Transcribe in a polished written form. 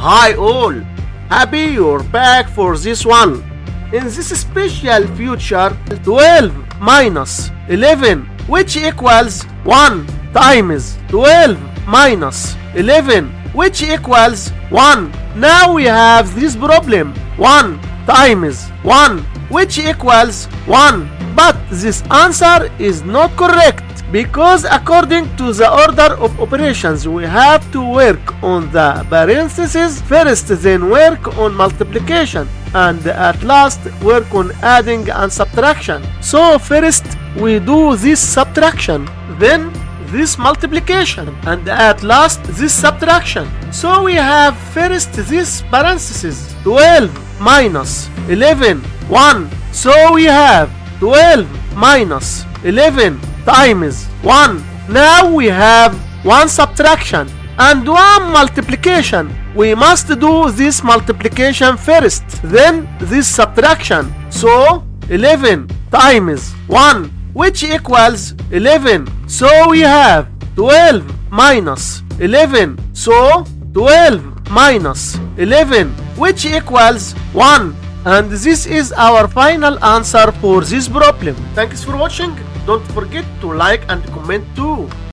Hi all, happy you're back for this one. In this special future, 12 minus 11 which equals 1 times 12 minus 11 which equals 1. Now we have this problem, 1 times 1 which equals 1. But this answer is not correct, because according to the order of operations we have to work on the parentheses first, then work on multiplication, and at last work on adding and subtraction. So first we do this subtraction, then this multiplication, and at last this subtraction. So we have first this parentheses, 12 minus 11, 1. So we have 12 minus 11 times 1. Now we have one subtraction and one multiplication. We must do this multiplication first, then this subtraction. So 11 times 1 which equals 11. So we have 12 minus 11. So 12 minus 11 which equals 1. And this is our final answer for this problem. Thanks for watching. Don't forget to like and comment too.